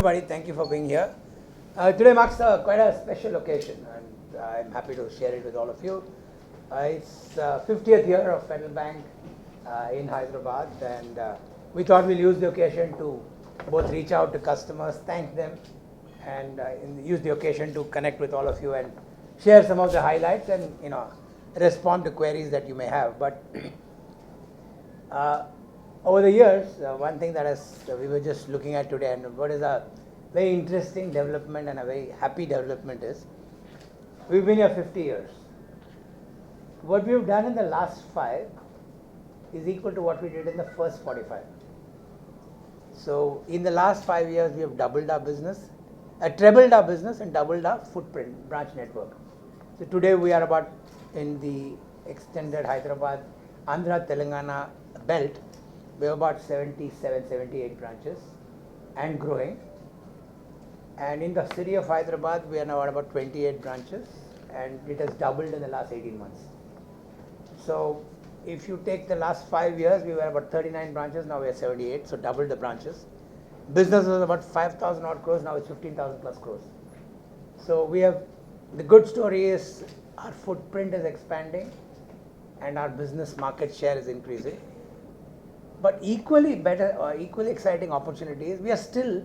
everybody. Thank you for being here. Today marks quite a special occasion, and I'm happy to share it with all of you. It's 50th year of Federal Bank in Hyderabad, and we thought we'll use the occasion to both reach out to customers, thank them, and use the occasion to connect with all of you and share some of the highlights and respond to queries that you may have. But over the years, one thing that we were just looking at today, and what is a very interesting development and a very happy development is, we've been here 50 years. What we've done in the last 5 is equal to what we did in the first 45. So in the last 5 years, we have doubled our business, trebled our business and doubled our footprint, branch network. So today we are about in the extended Hyderabad, Andhra, Telangana belt. We have about 77, 78 branches and growing. And in the city of Hyderabad, we are now at about 28 branches, and it has doubled in the last 18 months. So if you take the last 5 years, we were about 39 branches, now we are 78, so doubled the branches. Business was about 5,000 odd crores, now it's 15,000 plus crores. So we have, the good story is our footprint is expanding and our business market share is increasing. But equally better or equally exciting opportunity is we are still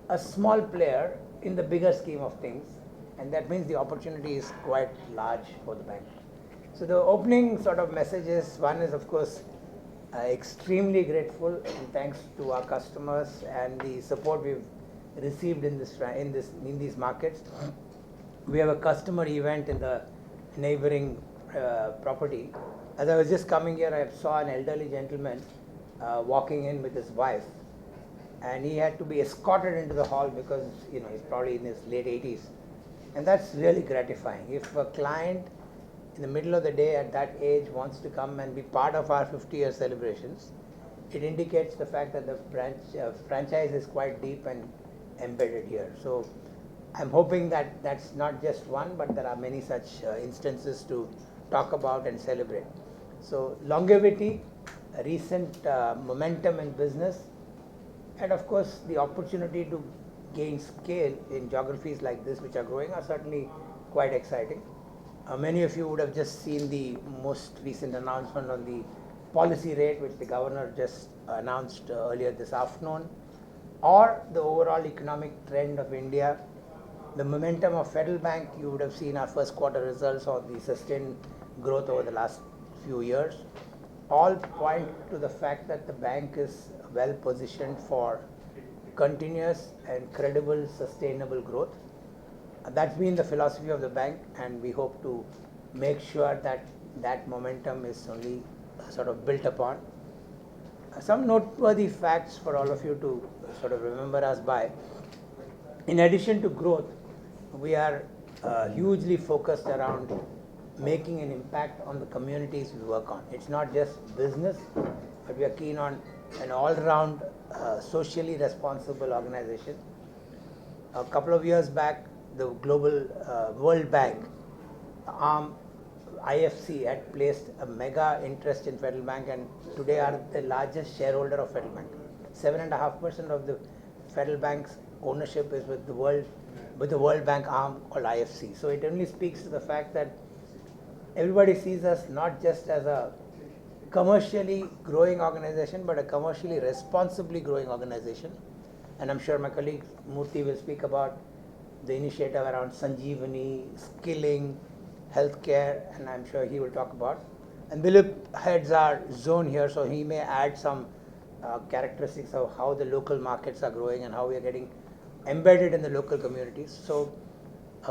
a small player in the bigger scheme of things, and that means the opportunity is quite large for the bank. So the opening sort of message is, one is of course extremely grateful and thanks to our customers and the support we've received in these markets. We have a customer event in the neighboring property. As I was just coming here, I saw an elderly gentleman walking in with his wife, and he had to be escorted into the hall because he's probably in his late 80s, and that's really gratifying. If a client in the middle of the day at that age wants to come and be part of our 50-year celebrations, it indicates the fact that the franchise is quite deep and embedded here. So I'm hoping that that's not just one, but there are many such instances to talk about and celebrate. So longevity, recent momentum in business, and of course the opportunity to gain scale in geographies like this which are growing are certainly quite exciting. Many of you would have just seen the most recent announcement on the policy rate which the governor just announced earlier this afternoon, or the overall economic trend of India. The momentum of Federal Bank, you would have seen our first quarter results or the sustained growth over the last few years, all point to the fact that the bank is well positioned for continuous and credible sustainable growth. That's been the philosophy of the bank, and we hope to make sure that that momentum is only sort of built upon. Some noteworthy facts for all of you to sort of remember us by. In addition to growth, we are hugely focused around making an impact on the communities we work on. It's not just business, but we are keen on an all-round socially responsible organization. A couple of years back, the global World Bank arm IFC had placed a mega interest in Federal Bank, and today are the largest shareholder of Federal Bank. 7.5% of the Federal Bank's ownership is with the World Bank arm called IFC. So it only speaks to the fact that everybody sees us not just as a commercially growing organization, but a commercially responsibly growing organization. And I'm sure my colleague Murthy will speak about the initiative around Sanjeevani, skilling, healthcare, and I'm sure he will talk about. And Dilip heads our zone here, so he may add some characteristics of how the local markets are growing and how we are getting embedded in the local communities. So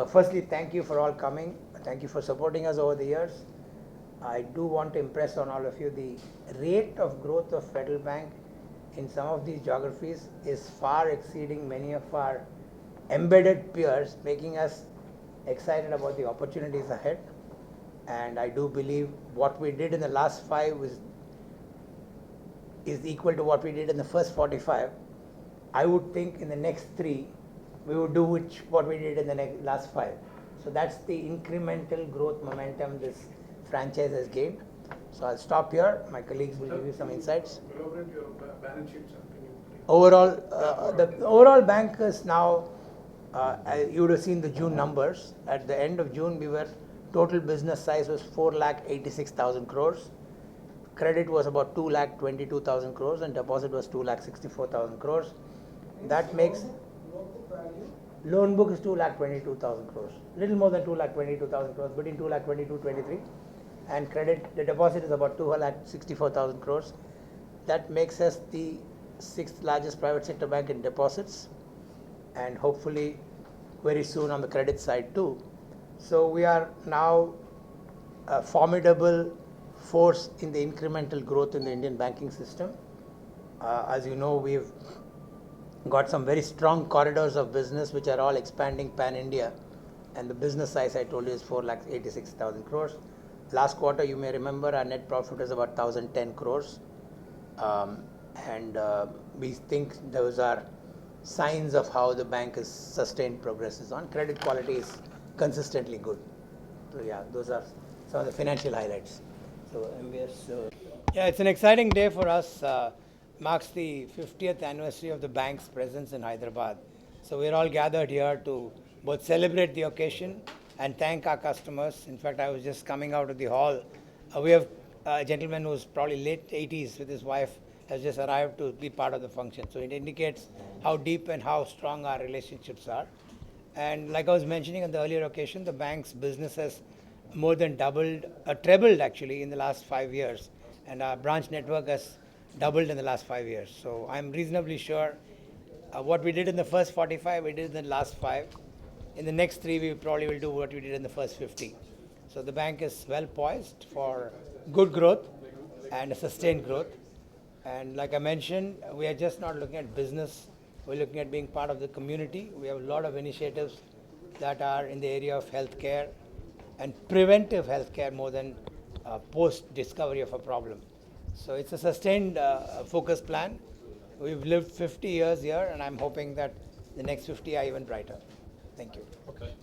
firstly, thank you for all coming. Thank you for supporting us over the years. I do want to impress on all of you the rate of growth of Federal Bank in some of these geographies is far exceeding many of our embedded peers, making us excited about the opportunities ahead. And I do believe what we did in the last 5 is equal to what we did in the first 45. I would think in the next 3 we would do what we did in the last 5. So that's the incremental growth momentum this franchise has gained. So I'll stop here. My colleagues will give you some insights. Elaborate your balance sheet, sir. Can you please? overall, the overall bank is now, you would have seen the June numbers. At the end of June, we were, total business size was 4,86,000 crores. Credit was about 2,22,000 crores and deposit was 2,64,000 crores. That makes, loan book is 2,22,000 crores, little more than 2,22,000 crores, between 2,22,23, and credit, the deposit is about 2,64,000 crores. That makes us the sixth largest private sector bank in deposits, and hopefully very soon on the credit side too. So we are now a formidable force in the incremental growth in the Indian banking system. As you know, we've got some very strong corridors of business which are all expanding pan-India, and the business size I told you is 4,86,000 crores. Last quarter, you may remember, our net profit is about 1,010 crores. And we think those are signs of how the bank is sustained progress is on. Credit quality is consistently good. So yeah, those are some of the financial highlights. So MBS. Yeah, it's an exciting day for us. Marks the 50th anniversary of the bank's presence in Hyderabad. So we're all gathered here to both celebrate the occasion and thank our customers. In fact, I was just coming out of the hall. We have a gentleman who's probably late 80s with his wife has just arrived to be part of the function. So it indicates how deep and how strong our relationships are. And like I was mentioning on the earlier occasion, the bank's business has more than doubled, trebled actually in the last 5 years. And our branch network has doubled in the last 5 years. So I'm reasonably sure what we did in the first 45, we did in the last 5. In the next 3, we probably will do what we did in the first 50. So the bank is well poised for good growth and a sustained growth. And like I mentioned, we are just not looking at business. We're looking at being part of the community. We have a lot of initiatives that are in the area of healthcare and preventive healthcare more than post-discovery of a problem. So it's a sustained focus plan. We've lived 50 years here, and I'm hoping that the next 50 are even brighter. Thank you. Okay.